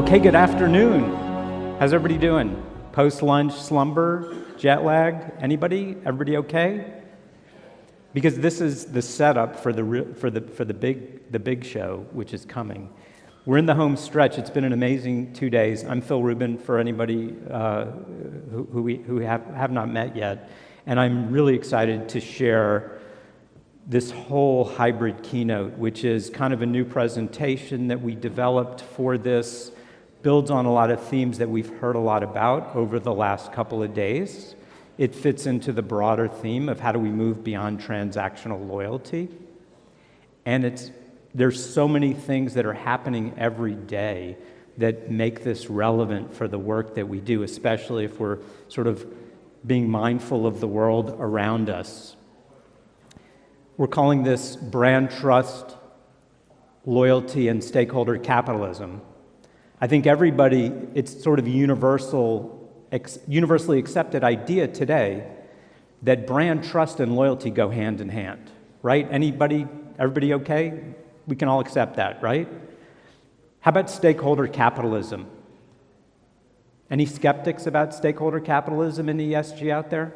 Okay, good afternoon. How's everybody doing? Post-lunch slumber, jet lag, anybody? Everybody okay? Because this is the setup for the big show, which is coming. We're in the home stretch. It's been an amazing 2 days. I'm Phil Rubin, for anybody who we have not met yet, and I'm really excited to share this whole hybrid keynote, which is kind of a new presentation that we developed for this, builds on a lot of themes that we've heard a lot about over the last couple of days. It fits into the broader theme of how do we move beyond transactional loyalty. And there's so many things that are happening every day that make this relevant for the work that we do, especially if we're sort of being mindful of the world around us. We're calling this brand trust, loyalty, and stakeholder capitalism. I think it's sort of a universally accepted idea today that brand trust and loyalty go hand in hand, right? Everybody okay? We can all accept that, right? How about stakeholder capitalism? Any skeptics about stakeholder capitalism in ESG out there?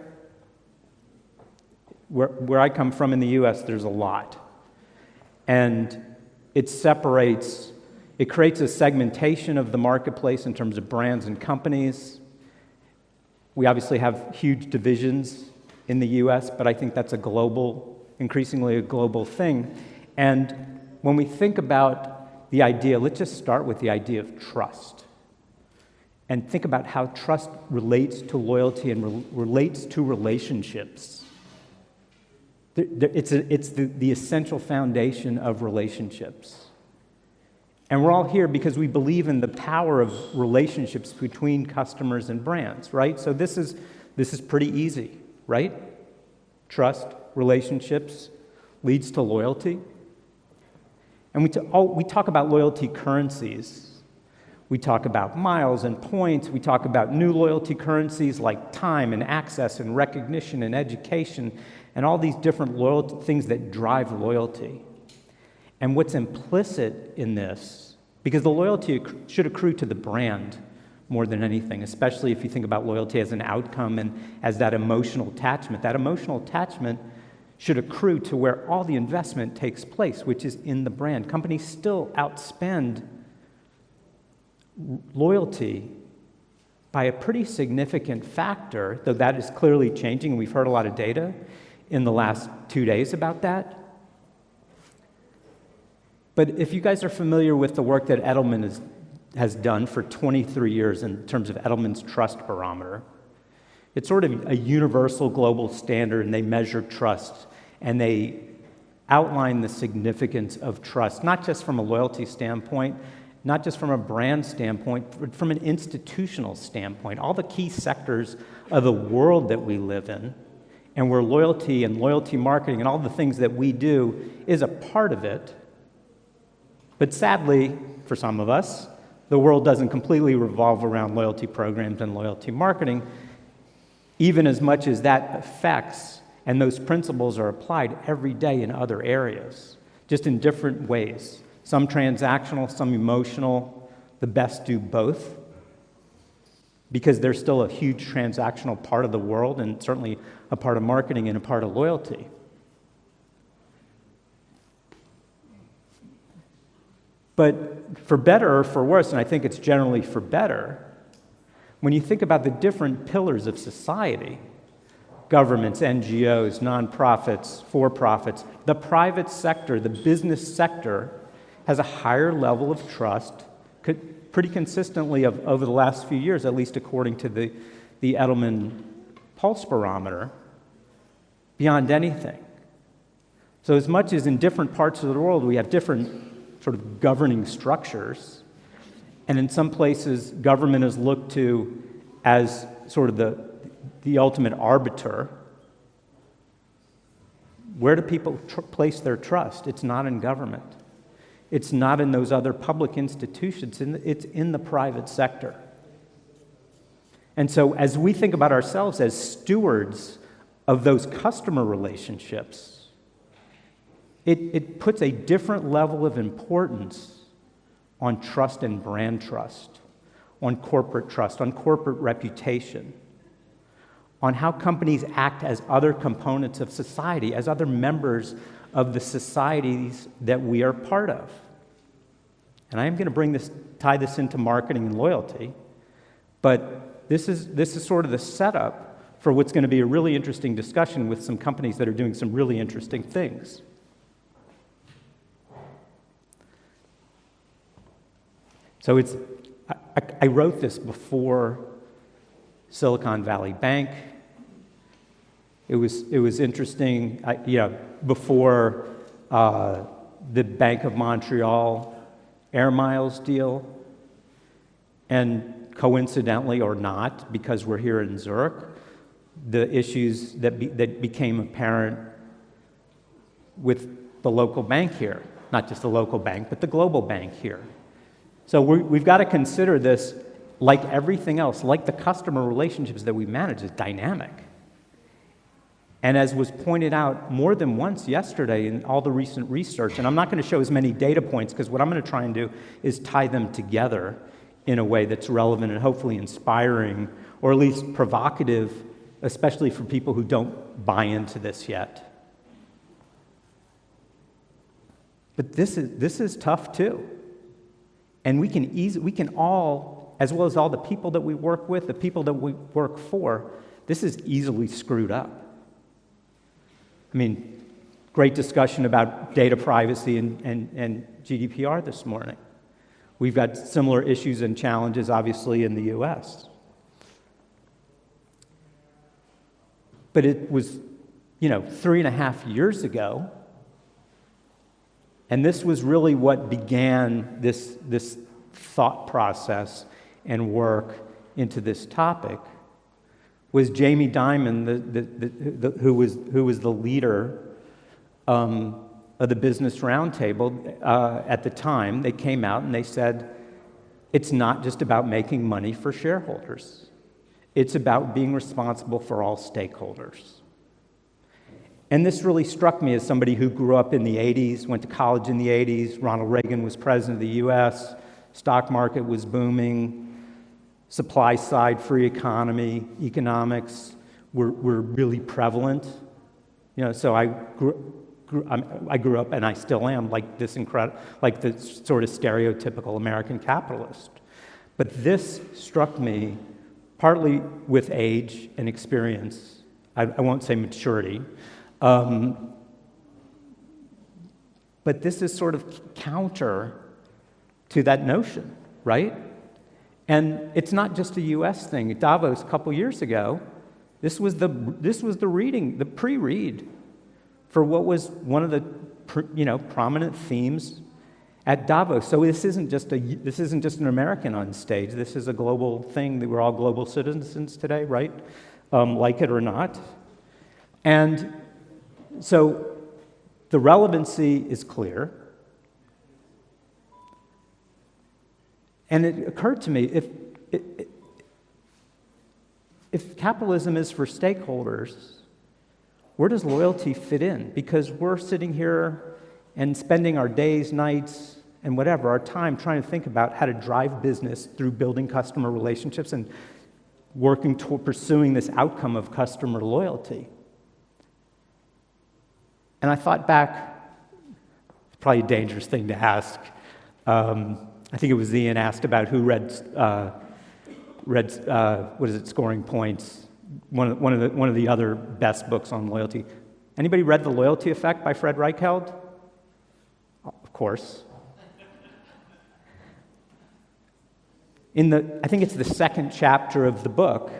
Where I come from in the US, there's a lot. And it creates a segmentation of the marketplace in terms of brands and companies. We obviously have huge divisions in the US, but I think that's increasingly a global thing. And when we think about the idea, let's just start with the idea of trust. And think about how trust relates to loyalty and relates to relationships. It's the essential foundation of relationships. And we're all here because we believe in the power of relationships between customers and brands, right? So this is pretty easy, right? Trust, relationships, leads to loyalty. And we talk about loyalty currencies. We talk about miles and points. We talk about new loyalty currencies like time and access and recognition and education and all these different loyalty things that drive loyalty. And what's implicit in this, because the loyalty should accrue to the brand more than anything, especially if you think about loyalty as an outcome and as that emotional attachment. That emotional attachment should accrue to where all the investment takes place, which is in the brand. Companies still outspend loyalty by a pretty significant factor, though that is clearly changing. We've heard a lot of data in the last 2 days about that. But if you guys are familiar with the work that Edelman has done for 23 years in terms of Edelman's trust barometer, it's sort of a universal global standard, and they measure trust, and they outline the significance of trust, not just from a loyalty standpoint, not just from a brand standpoint, but from an institutional standpoint. All the key sectors of the world that we live in, and where loyalty and loyalty marketing and all the things that we do is a part of it. But sadly, for some of us, the world doesn't completely revolve around loyalty programs and loyalty marketing, even as much as that affects and those principles are applied every day in other areas, just in different ways. Some transactional, some emotional. The best do both, because there's still a huge transactional part of the world, and certainly a part of marketing and a part of loyalty. But for better or for worse, and I think it's generally for better, when you think about the different pillars of society, governments, NGOs, nonprofits, for-profits, the private sector, the business sector, has a higher level of trust pretty consistently over the last few years, at least according to the Edelman Pulse Barometer, beyond anything. So as much as in different parts of the world we have different sort of governing structures, and in some places government is looked to as sort of the ultimate arbiter, where do people place their trust? It's not in government. It's not in those other public institutions. It's in the private sector. And so as we think about ourselves as stewards of those customer relationships, it puts a different level of importance on trust and brand trust. on corporate trust, on corporate reputation, on how companies act as other components of society, as other members of the societies that we are part of. And I am going to tie this into marketing and loyalty, but this is sort of the setup for what's going to be a really interesting discussion with some companies that are doing some really interesting things. So I wrote this before Silicon Valley Bank. It was interesting, before the Bank of Montreal Air Miles deal, and coincidentally or not, because we're here in Zurich, the issues that became apparent with the local bank here, not just the local bank, but the global bank here. So we've got to consider this, like everything else, like the customer relationships that we manage, is dynamic. And as was pointed out more than once yesterday in all the recent research, and I'm not going to show as many data points because what I'm going to try and do is tie them together in a way that's relevant and hopefully inspiring, or at least provocative, especially for people who don't buy into this yet. But this is tough too. And we can all, as well as all the people that we work with, the people that we work for, this is easily screwed up. I mean, great discussion about data privacy and GDPR this morning. We've got similar issues and challenges, obviously, in the US. But it was, 3.5 years ago, and this was really what began this thought process and work into this topic, was Jamie Dimon, who was the leader of the Business Roundtable at the time. They came out and they said, it's not just about making money for shareholders. It's about being responsible for all stakeholders. And this really struck me as somebody who grew up in the 80s, went to college in the 80s. Ronald Reagan was president of the US. Stock market was booming. Supply side, free economy, economics were really prevalent. So I grew up, and I still am, like the sort of stereotypical American capitalist. But this struck me partly with age and experience. I won't say maturity. But this is sort of counter to that notion, right? And it's not just a U.S. thing. At Davos a couple years ago, this was the reading, the pre-read for what was one of the prominent themes at Davos. So this isn't just an American on stage. This is a global thing. That we're all global citizens today, right? Like it or not. And so the relevancy is clear. And it occurred to me, if capitalism is for stakeholders, where does loyalty fit in? Because we're sitting here and spending our days, nights, and whatever, our time trying to think about how to drive business through building customer relationships and working toward pursuing this outcome of customer loyalty. And I thought back, it's probably a dangerous thing to ask. I think it was Ian asked about who read Scoring Points, one of the other best books on loyalty. Anybody read The Loyalty Effect by Fred Reichheld? Of course. I think it's the second chapter of the book,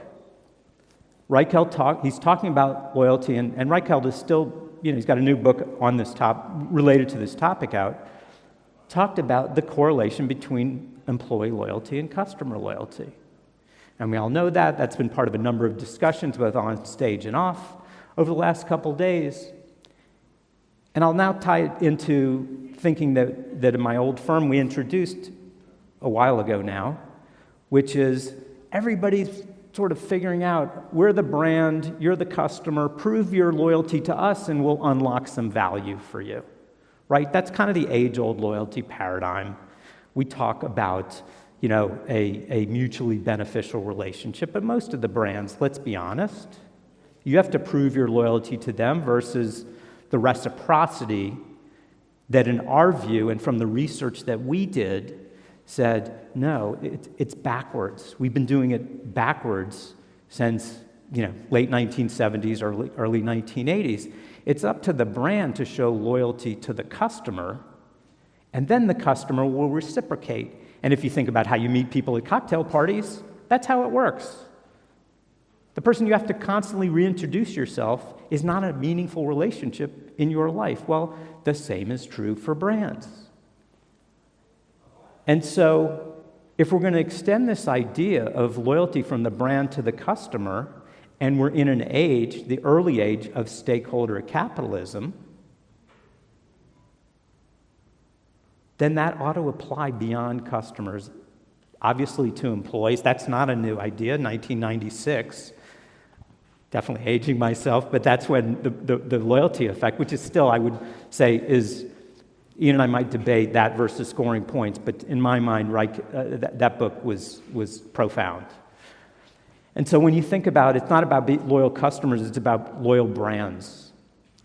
he's talking about loyalty, and Reichheld is still, he's got a new book on this related to this topic out, talked about the correlation between employee loyalty and customer loyalty. And we all know that. That's been part of a number of discussions, both on stage and off, over the last couple days. And I'll now tie it into thinking that in my old firm we introduced a while ago now, which is everybody's sort of figuring out, we're the brand, you're the customer, prove your loyalty to us and we'll unlock some value for you, right? That's kind of the age-old loyalty paradigm. We talk about, a mutually beneficial relationship. But most of the brands, let's be honest, you have to prove your loyalty to them versus the reciprocity that in our view and from the research that we did said, no, it's backwards. We've been doing it backwards since late 1970s, early 1980s. It's up to the brand to show loyalty to the customer, and then the customer will reciprocate. And if you think about how you meet people at cocktail parties, that's how it works. The person you have to constantly reintroduce yourself is not a meaningful relationship in your life. Well, the same is true for brands. And so, if we're going to extend this idea of loyalty from the brand to the customer, and we're in an age, the early age of stakeholder capitalism, then that ought to apply beyond customers, obviously to employees. That's not a new idea, 1996. Definitely aging myself, but that's when the loyalty effect, which is still, I would say, is, Ian and I might debate that versus scoring points, but in my mind, that book was profound. And so when you think about it, it's not about loyal customers, it's about loyal brands.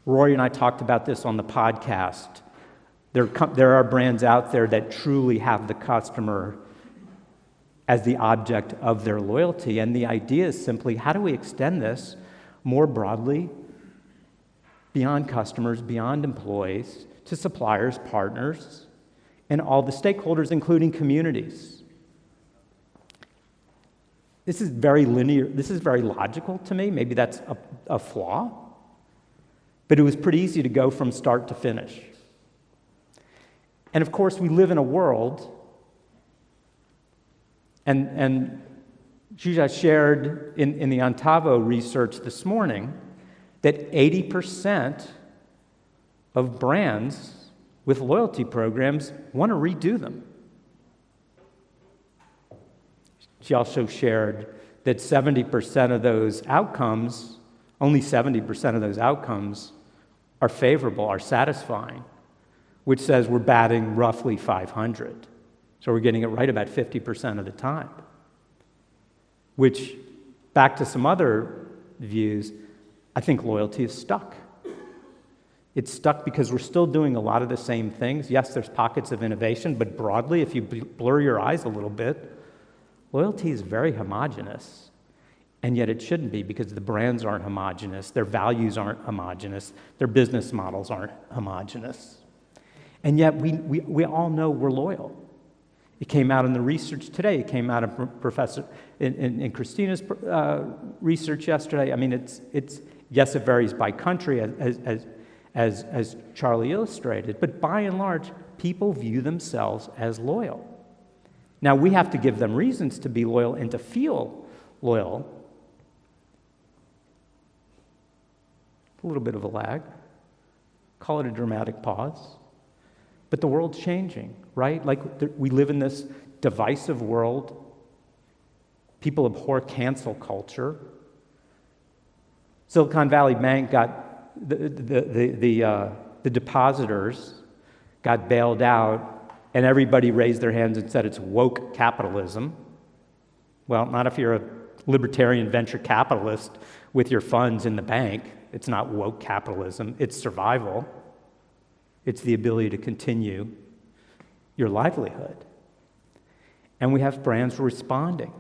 Rory and I talked about this on the podcast. There are brands out there that truly have the customer as the object of their loyalty. And the idea is simply, how do we extend this more broadly beyond customers, beyond employees, to suppliers, partners, and all the stakeholders, including communities? This is very linear. This is very logical to me. Maybe that's a flaw. But it was pretty easy to go from start to finish. And of course, we live in a world, and Julia shared in the Ontavo research this morning, that 80% of brands with loyalty programs want to redo them. She also shared that 70% of those outcomes, only 70% of those outcomes are favorable, are satisfying, which says we're batting roughly 500. So we're getting it right about 50% of the time. Which, back to some other views, I think loyalty is stuck. It's stuck because we're still doing a lot of the same things. Yes, there's pockets of innovation, but broadly, if you blur your eyes a little bit, loyalty is very homogenous. And yet it shouldn't be, because the brands aren't homogenous, their values aren't homogenous, their business models aren't homogenous. And yet we all know we're loyal. It came out in the research today. It came out of Professor in Christina's research yesterday. I mean, it's yes, it varies by country, as Charlie illustrated, but by and large, people view themselves as loyal. Now, we have to give them reasons to be loyal and to feel loyal. A little bit of a lag. Call it a dramatic pause. But the world's changing, right? Like, we live in this divisive world. People abhor cancel culture. Silicon Valley Bank got the depositors got bailed out, and everybody raised their hands and said it's woke capitalism. Well, not if you're a libertarian venture capitalist with your funds in the bank. It's not woke capitalism. It's survival. It's the ability to continue your livelihood. And we have brands responding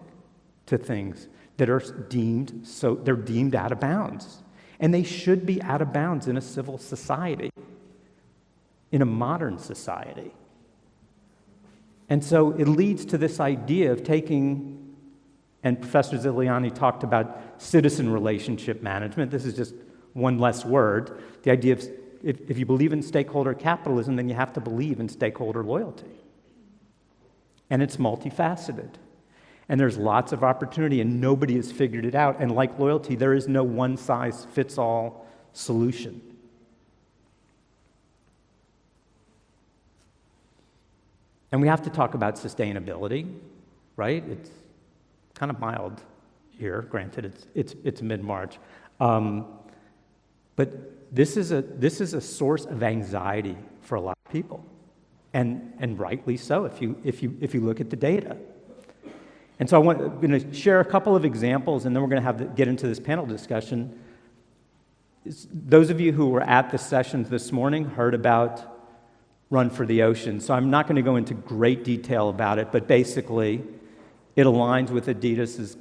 to things that are they're deemed out of bounds. And they should be out of bounds in a civil society, in a modern society. And so it leads to this idea of taking, and Professor Ziliani talked about citizen relationship management. This is just one less word. The idea of, if you believe in stakeholder capitalism, then you have to believe in stakeholder loyalty. And it's multifaceted. And there's lots of opportunity, and nobody has figured it out. And like loyalty, there is no one-size-fits-all solution. And we have to talk about sustainability, right? It's kind of mild here, granted, it's mid-March. But this is a source of anxiety for a lot of people, and rightly so if you look at the data. And so I'm going to share a couple of examples, and then we're going to get into this panel discussion. Those of you who were at the sessions this morning heard about Run for the Ocean. So I'm not going to go into great detail about it, but basically it aligns with Adidas'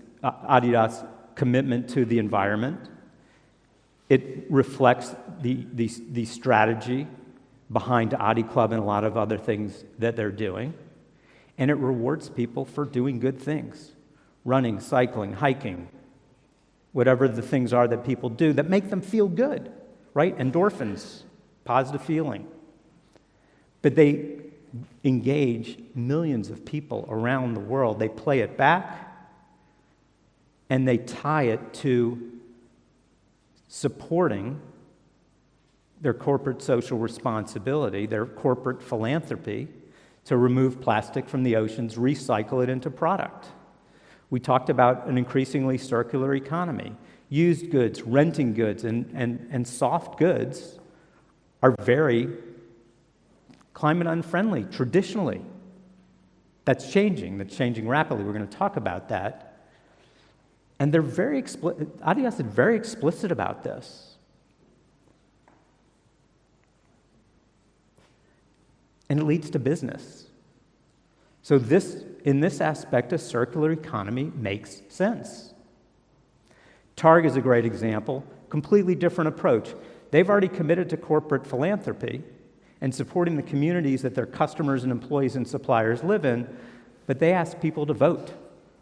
commitment to the environment. It reflects the strategy behind Adi Club and a lot of other things that they're doing. And it rewards people for doing good things. Running, cycling, hiking, whatever the things are that people do that make them feel good, right? Endorphins, positive feeling. But they engage millions of people around the world. They play it back, and they tie it to supporting their corporate social responsibility, their corporate philanthropy, to remove plastic from the oceans, recycle it into product. We talked about an increasingly circular economy. Used goods, renting goods, and soft goods are very climate unfriendly traditionally. That's changing rapidly. We're going to talk about that. And they're very explicit. Adidas is very explicit about this. And it leads to business. So in this aspect, a circular economy makes sense. Target is a great example, completely different approach. They've already committed to corporate philanthropy and supporting the communities that their customers and employees and suppliers live in, but they ask people to vote.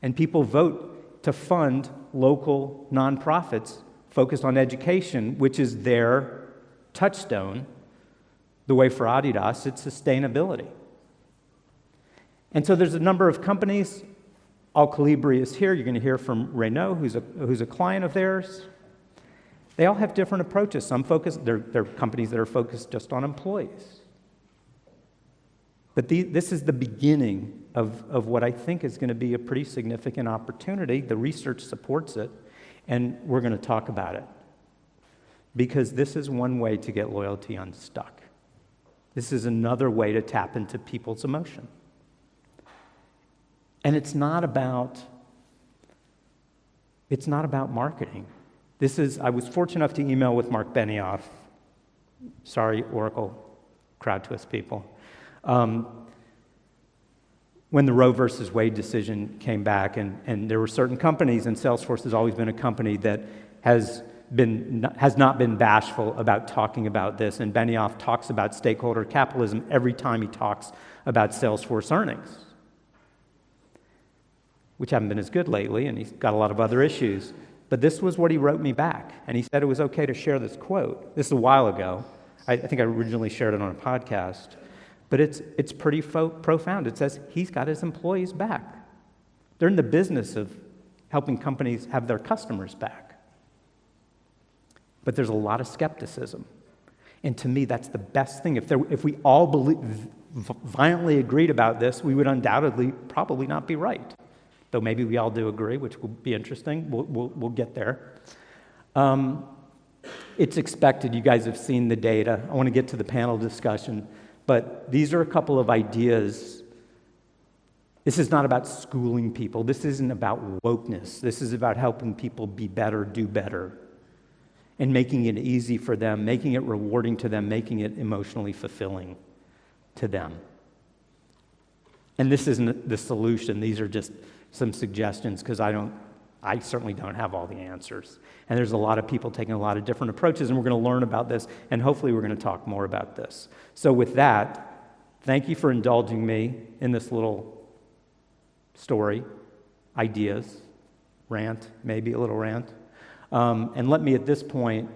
And people vote to fund local nonprofits focused on education, which is their touchstone. The way for Adidas, it's sustainability. And so there's a number of companies. Al Colibri is here. You're going to hear from Renault, who's a client of theirs. They all have different approaches. Some focus, they're companies that are focused just on employees. But this is the beginning of what I think is going to be a pretty significant opportunity. The research supports it, and we're going to talk about it. Because this is one way to get loyalty unstuck. This is another way to tap into people's emotion. And it's not about marketing. I was fortunate enough to email with Mark Benioff. Sorry, Oracle crowd twist people. When the Roe versus Wade decision came back, and there were certain companies, and Salesforce has always been a company that has not been bashful about talking about this, and Benioff talks about stakeholder capitalism every time he talks about Salesforce earnings, which haven't been as good lately, and he's got a lot of other issues. But this was what he wrote me back, and he said it was okay to share this quote. This is a while ago. I think I originally shared it on a podcast, but it's pretty profound. It says he's got his employees back. They're in the business of helping companies have their customers back. But there's a lot of skepticism. And to me, that's the best thing. If we all violently agreed about this, we would undoubtedly probably not be right. Though maybe we all do agree, which will be interesting. We'll get there. It's expected. You guys have seen the data. I want to get to the panel discussion. But these are a couple of ideas. This is not about schooling people. This isn't about wokeness. This is about helping people be better, do better, and making it easy for them, making it rewarding to them, making it emotionally fulfilling to them. And this isn't the solution. These are just some suggestions, because I certainly don't have all the answers. And there's a lot of people taking a lot of different approaches, and we're going to learn about this, and hopefully we're going to talk more about this. So with that, thank you for indulging me in this little story, ideas, rant, maybe a little rant. And let me at this point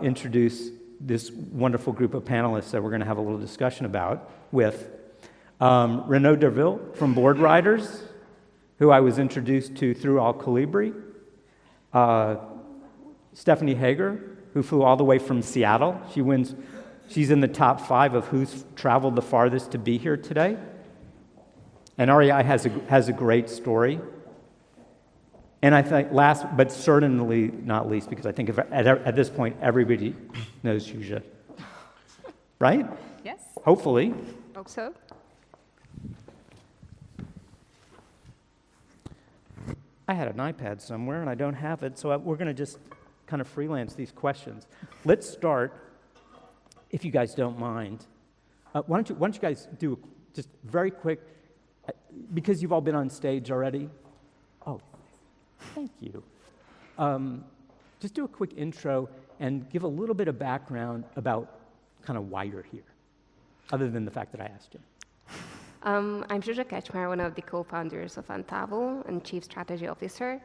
introduce this wonderful group of panelists that we're going to have a little discussion about with Renaud Derville from Board Riders, who I was introduced to through Al Colibri, Stephanie Hager, who flew all the way from Seattle. She's in the top 5 of who's traveled the farthest to be here today. And REI has a great story. And I think last, but certainly not least, because I think at this point, everybody knows Shuzha. Right? Yes. Hopefully. Hope so. I had an iPad somewhere and I don't have it, so we're going to just kind of freelance these questions. Let's start, if you guys don't mind. Why don't you guys do just very quick, because you've all been on stage already. Oh, thank you. Just do a quick intro and give a little bit of background about kind of why you're here, other than the fact that I asked you. I'm Zurich, one of the co-founders of Untitled and Chief Strategy Officer.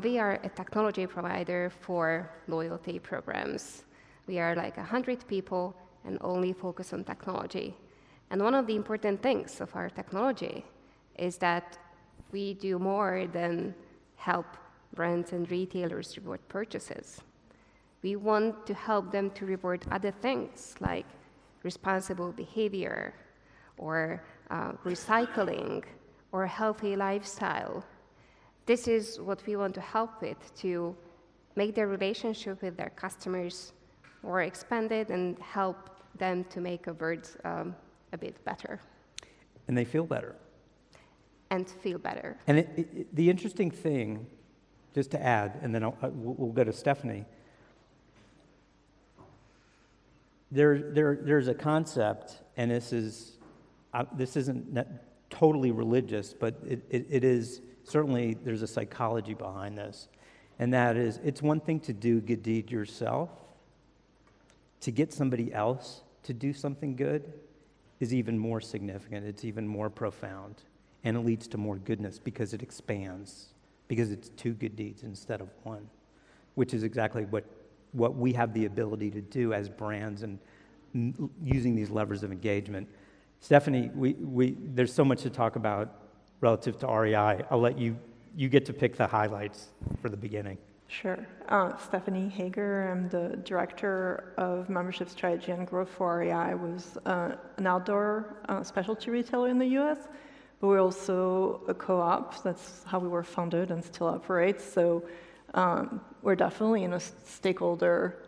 We are a technology provider for loyalty programs. We are like 100 people and only focus on technology. And one of the important things of our technology is that we do more than help brands and retailers reward purchases. We want to help them to reward other things like responsible behavior or recycling or healthy lifestyle. This is what we want to help with, to make their relationship with their customers more expanded and help them to make a world a bit better. And they feel better. And feel better. And the interesting thing, just to add, and then we'll go to Stephanie, there's a concept, and this isn't totally religious, but it is certainly, there's a psychology behind this, and that is, it's one thing to do a good deed yourself. To get somebody else to do something good is even more significant. It's even more profound, and it leads to more goodness because it expands, because it's two good deeds instead of one, which is exactly what we have the ability to do as brands and using these levers of engagement. Stephanie, there's so much to talk about relative to REI. I'll let you get to pick the highlights for the beginning. Sure. Stephanie Hager, I'm the Director of Membership Strategy and Growth for REI. Was an outdoor specialty retailer in the US, but we're also a co-op. That's how we were founded and still operate. So we're definitely in a stakeholder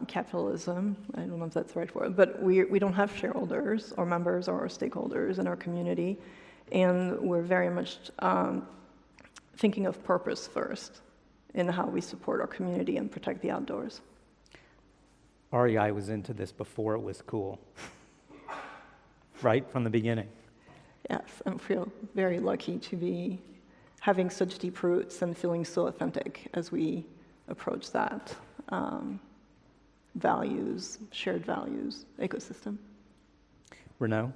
capitalism. I don't know if that's the right word, but we don't have shareholders or members or stakeholders in our community. And we're very much thinking of purpose first in how we support our community and protect the outdoors. REI was into this before it was cool, right, from the beginning. Yes, I feel very lucky to be having such deep roots and feeling so authentic as we approach that shared values ecosystem. Renaud?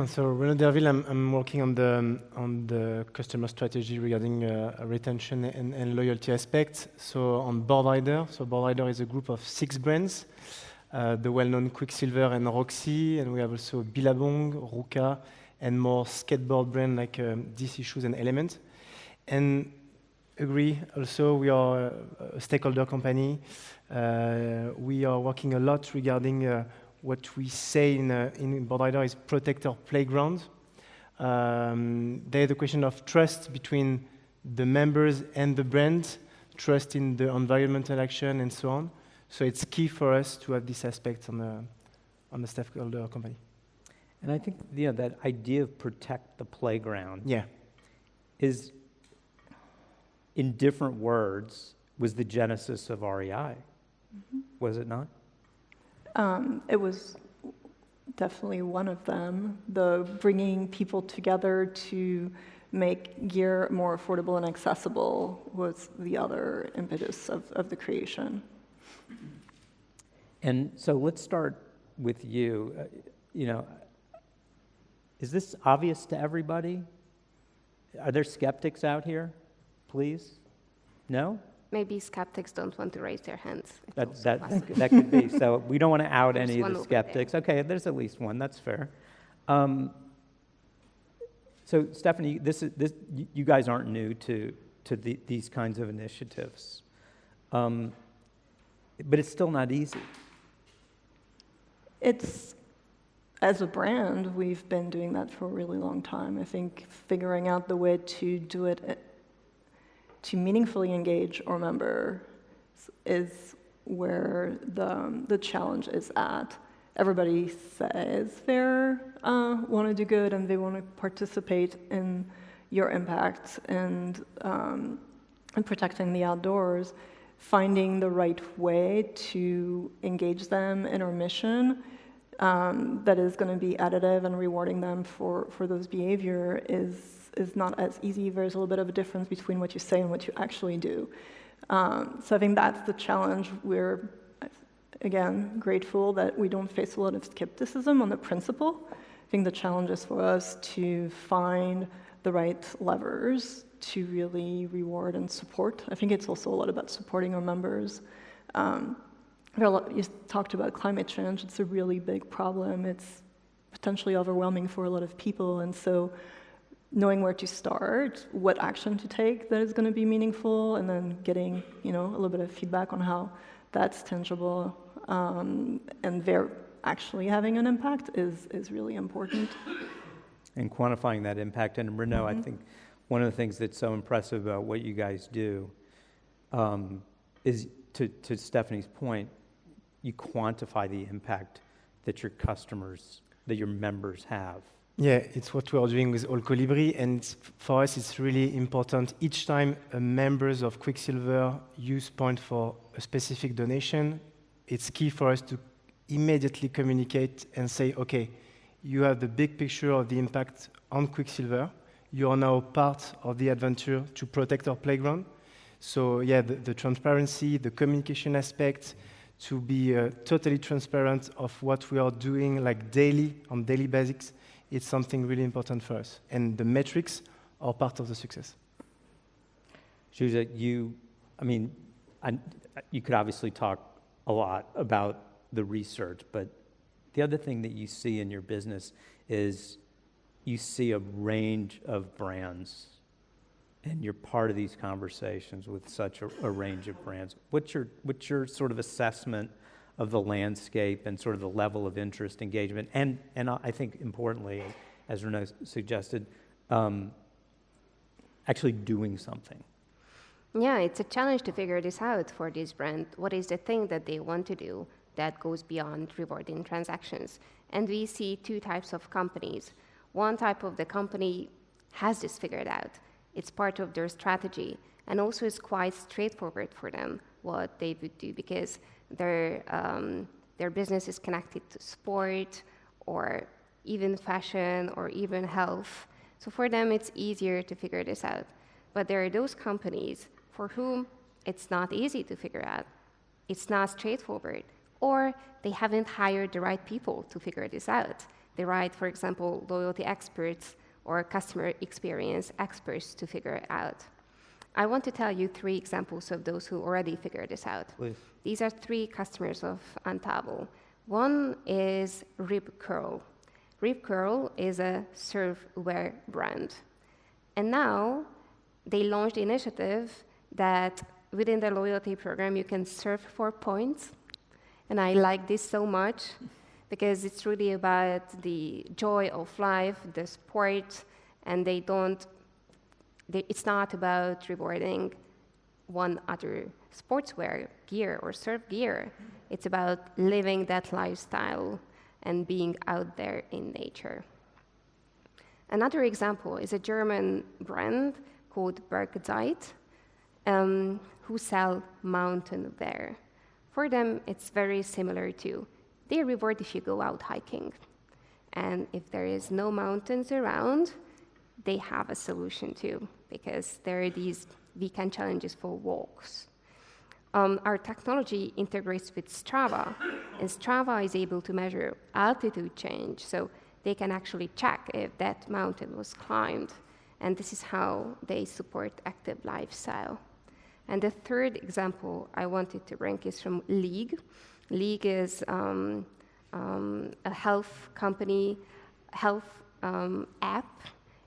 So Renaud Derville, I'm working on the customer strategy regarding retention and loyalty aspects. So on Boardrider, Boardrider is a group of 6 brands, the well-known Quicksilver and Roxy, and we have also Billabong, Ruka, and more skateboard brand like DC Shoes and Element. And agree, also we are a stakeholder company. We are working a lot regarding what we say in Boardrider is protect our playground. There's the question of trust between the members and the brand, trust in the environmental action and so on. So it's key for us to have this aspect on the stakeholder company. And I think that idea of protect the playground is, in different words, was the genesis of REI. Mm-hmm. Was it not? It was definitely one of them. The bringing people together to make gear more affordable and accessible was the other impetus of the creation. And so let's start with you. Is this obvious to everybody? Are there skeptics out here? Please? No? Maybe skeptics don't want to raise their hands. That could be. So we don't want to out any of the skeptics. Okay, there's at least one. That's fair. So Stephanie, you guys aren't new to these kinds of initiatives, but it's still not easy. As a brand, we've been doing that for a really long time. I think figuring out the way to do it to meaningfully engage our members is where the challenge is at. Everybody says they want to do good and they want to participate in your impact and protecting the outdoors, finding the right way to engage them in our mission that is going to be additive and rewarding them for those behavior is not as easy. There's a little bit of a difference between what you say and what you actually do. So I think that's the challenge. We're, again, grateful that we don't face a lot of skepticism on the principle. I think the challenge is for us to find the right levers to really reward and support. I think it's also a lot about supporting our members. You talked about climate change. It's a really big problem. It's potentially overwhelming for a lot of people, and so knowing where to start, what action to take that is going to be meaningful, and then getting a little bit of feedback on how that's tangible and they're actually having an impact is really important. And quantifying that impact. And Renaud, I think one of the things that's so impressive about what you guys do is, to Stephanie's point, you quantify the impact that your customers, that your members have. Yeah, it's what we are doing with All Colibri, and for us it's really important. Each time a members of Quicksilver use point for a specific donation, it's key for us to immediately communicate and say, okay, you have the big picture of the impact on Quicksilver. You are now part of the adventure to protect our playground. So yeah, the transparency, the communication aspect, to be totally transparent of what we are doing, like on daily basics, it's something really important for us. And the metrics are part of the success. Zsuzsa, you could obviously talk a lot about the research, but the other thing that you see in your business is you see a range of brands, and you're part of these conversations with such a range of brands. What's your sort of assessment of the landscape and sort of the level of interest, engagement, and I think importantly, as Renaud suggested, actually doing something? Yeah, it's a challenge to figure this out for this brand. What is the thing that they want to do that goes beyond rewarding transactions? And we see two types of companies. One type of the company has this figured out. It's part of their strategy, and also it's quite straightforward for them what they would do, because their business is connected to sport or even fashion or even health. So for them, it's easier to figure this out. But there are those companies for whom it's not easy to figure out. It's not straightforward, or they haven't hired the right people to figure this out. They hire, for example, loyalty experts or customer experience experts to figure it out. I want to tell you 3 examples of those who already figured this out. Please. These are 3 customers of Untitled. One is Rib Curl. Rib Curl is a surfwear brand. And now they launched the initiative that within the loyalty program you can surf for points. And I like this so much, because it's really about the joy of life, the sport, and it's not about rewarding one other sportswear gear or surf gear. It's about living that lifestyle and being out there in nature. Another example is a German brand called Bergzeit, who sell mountain wear. For them, it's very similar too. They reward if you go out hiking. And if there is no mountains around, they have a solution too, because there are these weekend challenges for walks. Our technology integrates with Strava, and Strava is able to measure altitude change, so they can actually check if that mountain was climbed. And this is how they support active lifestyle. And the third example I wanted to bring is from League. League is a health company, app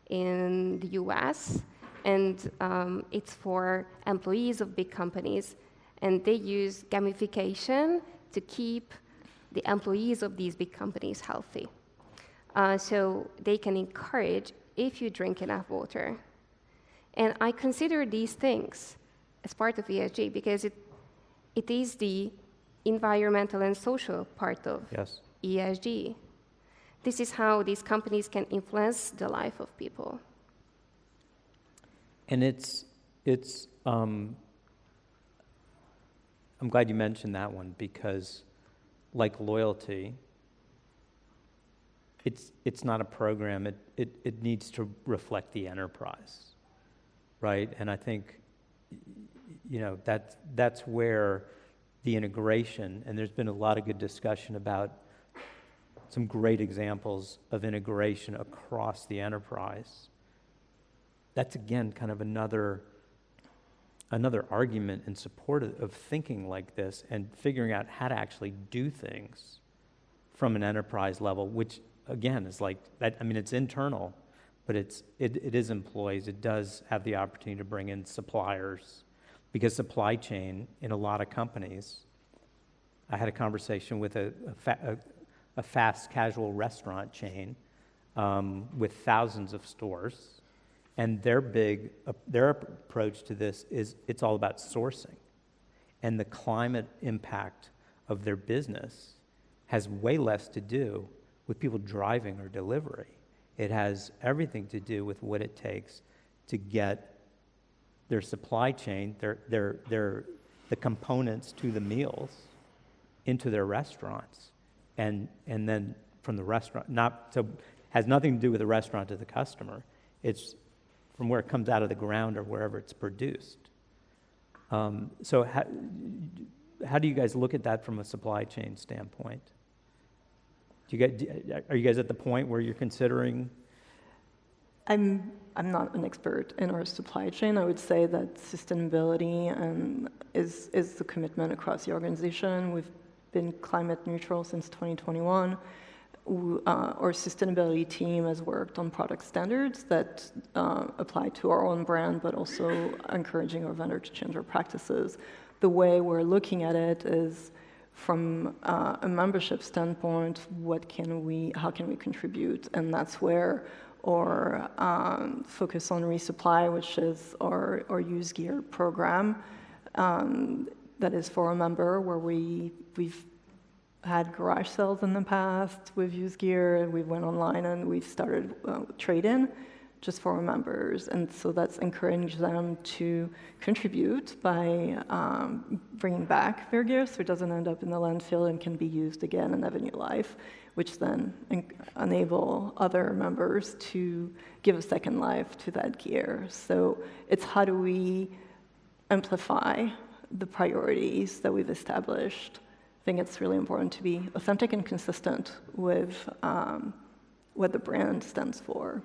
in the US, and it's for employees of big companies, and they use gamification to keep the employees of these big companies healthy. So they can encourage if you drink enough water. And I consider these things as part of ESG because it is the environmental and social part of ESG. This is how these companies can influence the life of people. And I'm glad you mentioned that one, because like loyalty, it's not a program. It needs to reflect the enterprise, right? And I think, that's where the integration, and there's been a lot of good discussion about some great examples of integration across the enterprise. That's again kind of another argument in support of thinking like this and figuring out how to actually do things from an enterprise level, which again is like that. I mean, it's internal, but it is employees. It does have the opportunity to bring in suppliers, because supply chain in a lot of companies. I had a conversation with a fast casual restaurant chain with thousands of stores. And their approach to this is it's all about sourcing. And the climate impact of their business has way less to do with people driving or delivery. It has everything to do with what it takes to get their supply chain, the components to the meals into their restaurants. And then from the restaurant, has nothing to do with the restaurant to the customer. It's from where it comes out of the ground or wherever it's produced. So how do you guys look at that from a supply chain standpoint? Are you guys at the point where you're considering? I'm not an expert in our supply chain. I would say that sustainability is the commitment across the organization. We've been climate neutral since 2021. Our sustainability team has worked on product standards that apply to our own brand, but also encouraging our vendor to change their practices. The way we're looking at it is from a membership standpoint, how can we contribute? And that's where our focus on resupply, which is our used gear program, that is for a member, where we've had garage sales in the past with used gear, and we went online and we've started trade-in just for our members. And so that's encouraged them to contribute by bringing back their gear so it doesn't end up in the landfill and can be used again and have a new life, which then enable other members to give a second life to that gear. So it's how do we amplify the priorities that we've established. I think it's really important to be authentic and consistent with what the brand stands for.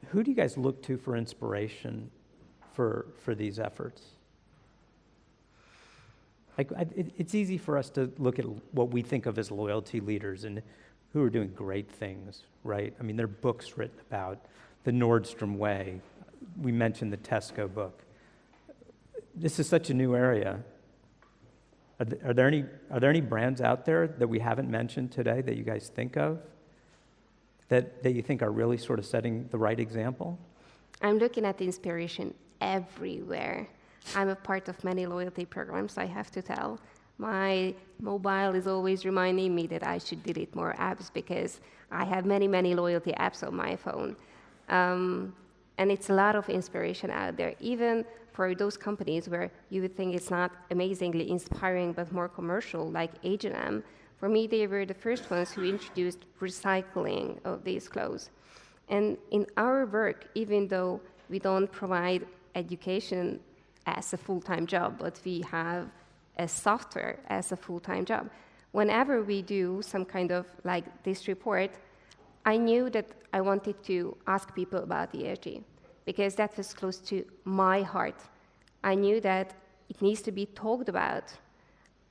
Who do you guys look to for inspiration for these efforts? It's easy for us to look at what we think of as loyalty leaders and who are doing great things, right? I mean, there are books written about the Nordstrom way. We mentioned the Tesco book. This is such a new area. Are there any brands out there that we haven't mentioned today that you guys think of that you think are really sort of setting the right example? I'm looking at the inspiration everywhere. I'm a part of many loyalty programs, I have to tell. My mobile is always reminding me that I should delete more apps because I have many, many loyalty apps on my phone. And it's a lot of inspiration out there, even for those companies where you would think it's not amazingly inspiring but more commercial, like H&M. For me, they were the first ones who introduced recycling of these clothes. And in our work, even though we don't provide education as a full-time job, but we have a software as a full-time job, whenever we do some kind of like this report, I knew that I wanted to ask people about ESG because that was close to my heart. I knew that it needs to be talked about.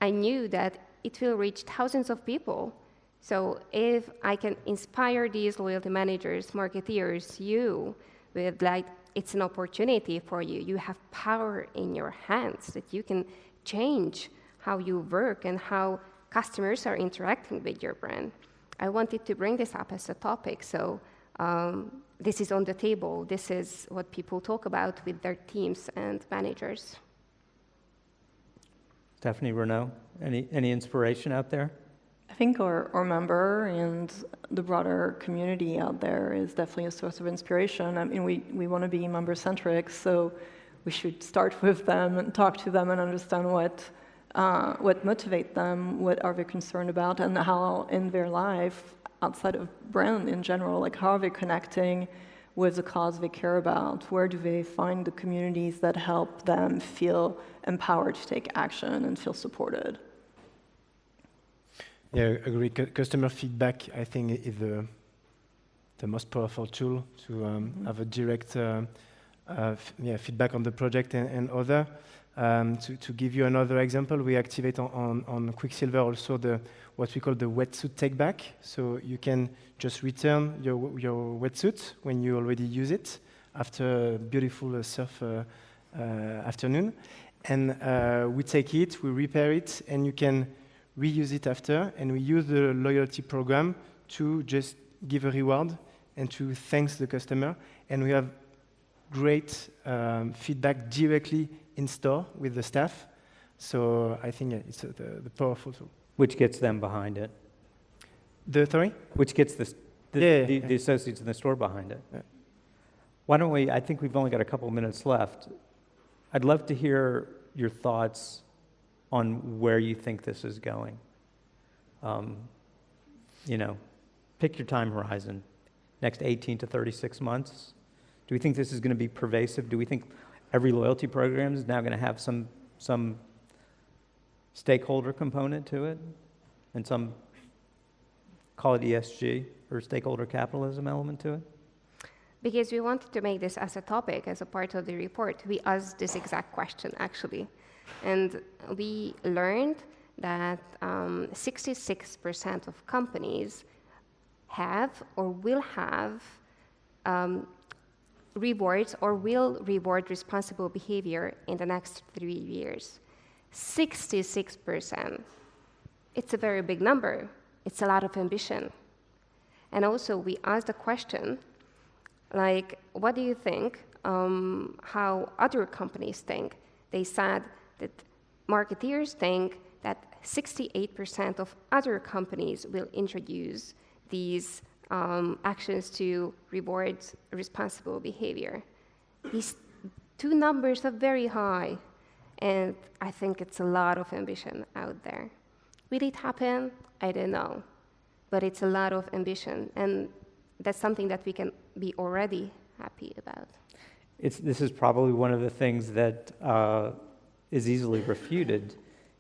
I knew that it will reach thousands of people. So if I can inspire these loyalty managers, marketeers, you, with like, it's an opportunity for you. You have power in your hands that you can change how you work and how customers are interacting with your brand. I wanted to bring this up as a topic, so this is on the table. This is what people talk about with their teams and managers. Stephanie, Renaud, any inspiration out there? I think our member and the broader community out there is definitely a source of inspiration. I mean, we want to be member-centric, so we should start with them and talk to them and understand what motivates them, what are they concerned about, and how in their life, outside of brand in general, like how are they connecting with the cause they care about? Where do they find the communities that help them feel empowered to take action and feel supported? Yeah, I agree. Customer feedback, I think, is the most powerful tool to have a direct feedback on the project and other. To give you another example, we activate on Quicksilver also what we call the wetsuit take back. So you can just return your wetsuit when you already use it after a beautiful surf afternoon. And we take it, we repair it, and you can reuse it after. And we use the loyalty program to just give a reward and to thank the customer. And we have great feedback directly in store with the staff. So I think it's the powerful tool. Which gets them behind it. Sorry? Which gets the associates in the store behind it. Yeah. Why don't we, I think we've only got a couple of minutes left. I'd love to hear your thoughts on where you think this is going. Pick your time horizon. Next 18 to 36 months. Do we think this is going to be pervasive? Do we think every loyalty program is now going to have some stakeholder component to it, and some, call it ESG or stakeholder capitalism element to it? Because we wanted to make this as a topic, as a part of the report, we asked this exact question, actually. And we learned that 66% of companies have or will have rewards or will reward responsible behavior in the next 3 years. 66%. It's a very big number. It's a lot of ambition. And also, we asked the question, like, what do you think, how other companies think? They said that marketeers think that 68% of other companies will introduce these actions to reward responsible behavior. These two numbers are very high, and I think it's a lot of ambition out there. Will it happen? I don't know, but it's a lot of ambition, and that's something that we can be already happy about. This is probably one of the things that is easily refuted,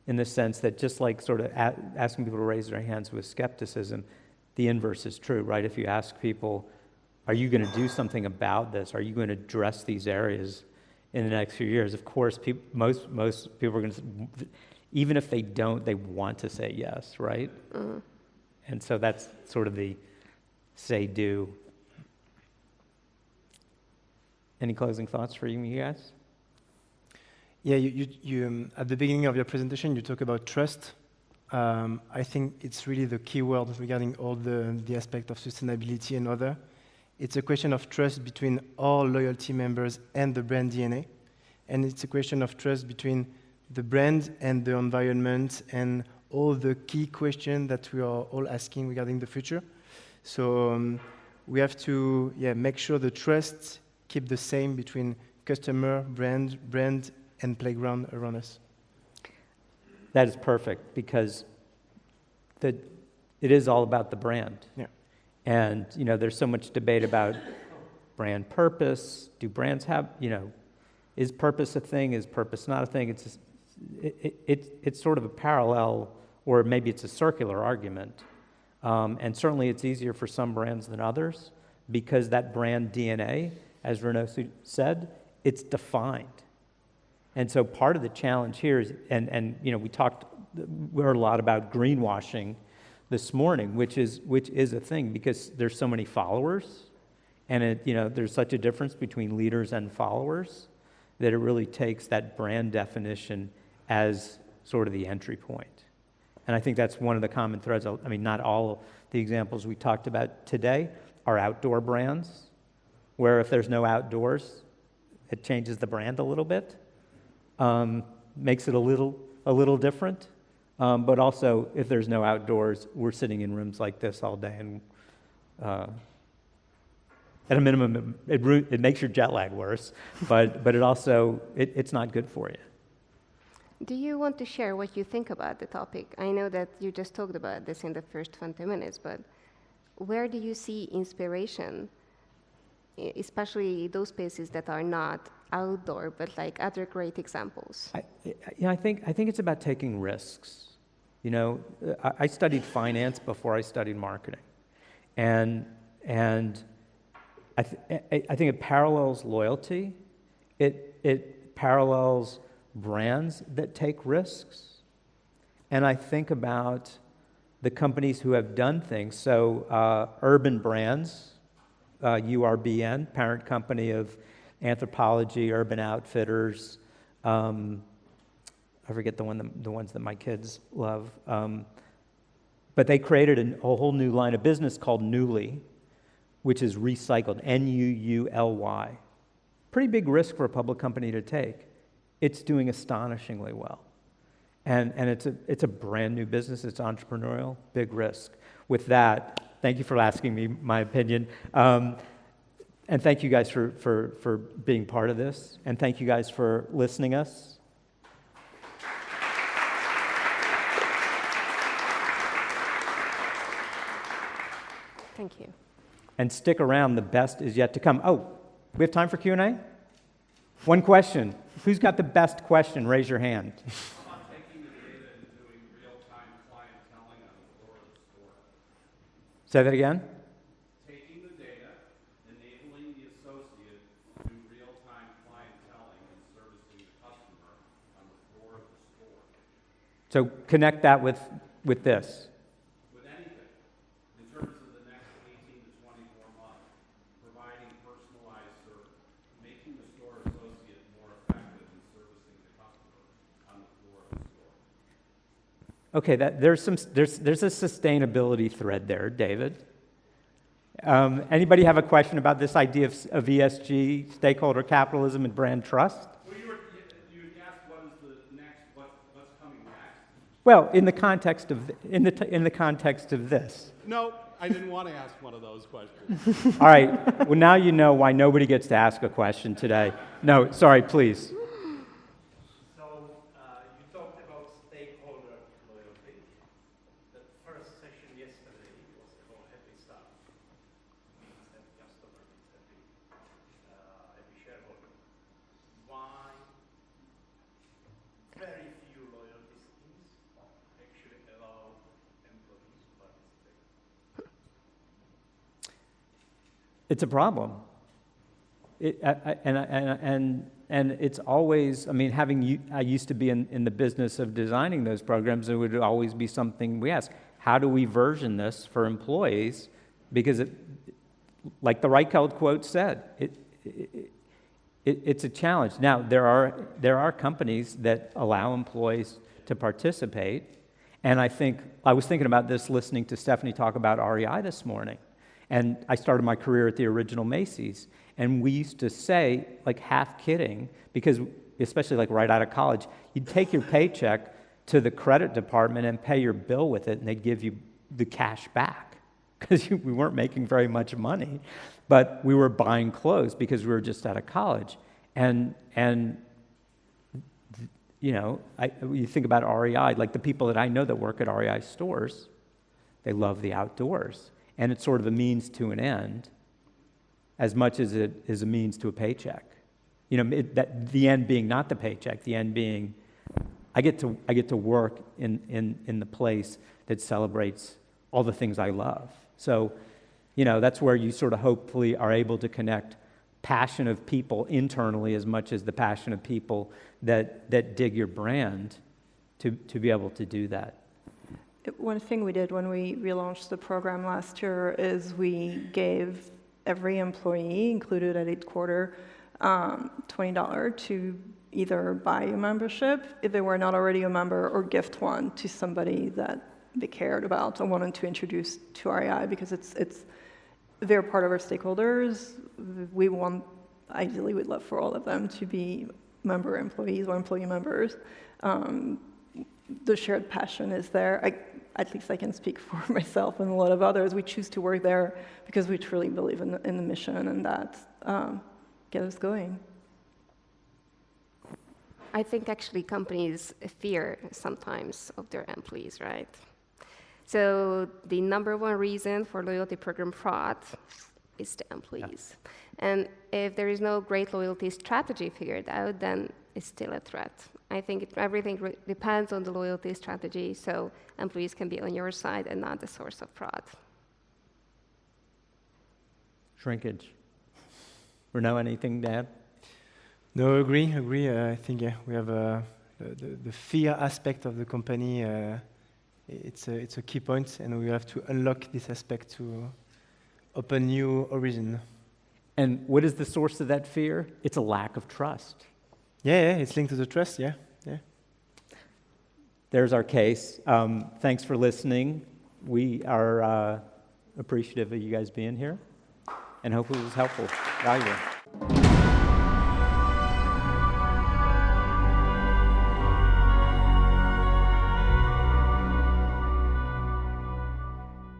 in the sense that just like sort of asking people to raise their hands with skepticism, the inverse is true, right? If you ask people, are you going to do something about this? Are you going to address these areas in the next few years? Of course, most people are going to, even if they don't, they want to say yes, right? Mm-hmm. And so that's sort of the say-do. Any closing thoughts for you guys? Yeah, you at the beginning of your presentation, you talk about trust. I think it's really the key word regarding all the aspect of sustainability and other. It's a question of trust between all loyalty members and the brand DNA. And it's a question of trust between the brand and the environment and all the key questions that we are all asking regarding the future. So we have to make sure the trust keep the same between customer, brand, and playground around us. That is perfect, because it is all about the brand. Yeah. And, there's so much debate about brand purpose. Do brands have, is purpose a thing? Is purpose not a thing? It's sort of a parallel, or maybe it's a circular argument. And certainly it's easier for some brands than others, because that brand DNA, as Renaud said, it's defined. And so part of the challenge here is, and we heard a lot about greenwashing this morning, which is a thing, because there's so many followers, and there's such a difference between leaders and followers, that it really takes that brand definition as sort of the entry point. And I think that's one of the common threads. I mean, not all the examples we talked about today are outdoor brands, where if there's no outdoors, it changes the brand a little bit. Makes it a little different. But also, if there's no outdoors, we're sitting in rooms like this all day, and at a minimum, it makes your jet lag worse, but it also, it's not good for you. Do you want to share what you think about the topic? I know that you just talked about this in the first 20 minutes, but where do you see inspiration, especially those spaces that are not outdoor, but like other great examples? I think it's about taking risks. You know, I studied finance before I studied marketing, and I think it parallels loyalty. It parallels brands that take risks. And I think about the companies who have done things. So Urban Brands, URBN, parent company of Anthropologie, Urban Outfitters, I forget the ones that my kids love. But they created a whole new line of business called Nuuly, which is recycled, N-U-U-L-Y. Pretty big risk for a public company to take. It's doing astonishingly well. And it's a brand new business, it's entrepreneurial, big risk. With that, thank you for asking me my opinion. And thank you guys for being part of this. And thank you guys for listening us. Thank you. And stick around, the best is yet to come. Oh, we have time for Q&A? One question. Who's got the best question? Raise your hand. How about taking the data and doing real-time clienteling on the floor of the store? Say that again? Taking the data, enabling the associate to do real-time clienteling and servicing the customer on the floor of the store. So connect that with this. With anything, in terms of the next 18 to 24 months, providing personalized service, making the store associate more effective in servicing the customer on the floor of the store. Okay, there's a sustainability thread there, David. Anybody have a question about this idea of ESG, stakeholder capitalism, and brand trust? Well, you asked what is the next, what's coming next. Well, in the context of this. No, I didn't want to ask one of those questions. All right. Well, now you know why nobody gets to ask a question today. No, sorry, please. So you talked about stakeholder loyalty. The first session yesterday was about happy staff. Means happy customer, means happy shareholder. Why very few loyalty schemes actually allow employees to participate? It's a problem. And it's always, I mean, I used to be in the business of designing those programs, it would always be something we ask, how do we version this for employees? Because like the Reichheld quote said, it's a challenge. Now, there are companies that allow employees to participate, and I was thinking about this listening to Stephanie talk about REI this morning. And I started my career at the original Macy's. And we used to say, like half kidding, because especially like right out of college, you'd take your paycheck to the credit department and pay your bill with it, and they'd give you the cash back. Because we weren't making very much money. But we were buying clothes because we were just out of college. And you know, you think about REI, like the people that I know that work at REI stores, they love the outdoors. And it's sort of a means to an end, as much as it is a means to a paycheck. You know, that the end being not the paycheck, the end being I get to work in the place that celebrates all the things I love. So, you know, that's where you sort of hopefully are able to connect passion of people internally as much as the passion of people that dig your brand to be able to do that. One thing we did when we relaunched the program last year is we gave every employee, included at each quarter, $20 to either buy a membership, if they were not already a member, or gift one to somebody that they cared about or wanted to introduce to REI, because they're part of our stakeholders. Ideally, we'd love for all of them to be member employees or employee members. the shared passion is there. At least I can speak for myself and a lot of others. We choose to work there because we truly believe in the mission, and that gets us going. I think actually companies fear sometimes of their employees, right? So the number one reason for loyalty program fraud is the employees. Yeah. And if there is no great loyalty strategy figured out, then it's still a threat. I think everything depends on the loyalty strategy, so employees can be on your side and not the source of fraud. Shrinkage. Renaud, anything to add? No, agree. I think we have the fear aspect of the company. It's a key point, and we have to unlock this aspect to open new horizon. And what is the source of that fear? It's a lack of trust. Yeah, it's linked to the trust, yeah. There's our case. Thanks for listening. We are appreciative of you guys being here, and hope it was helpful, valuable.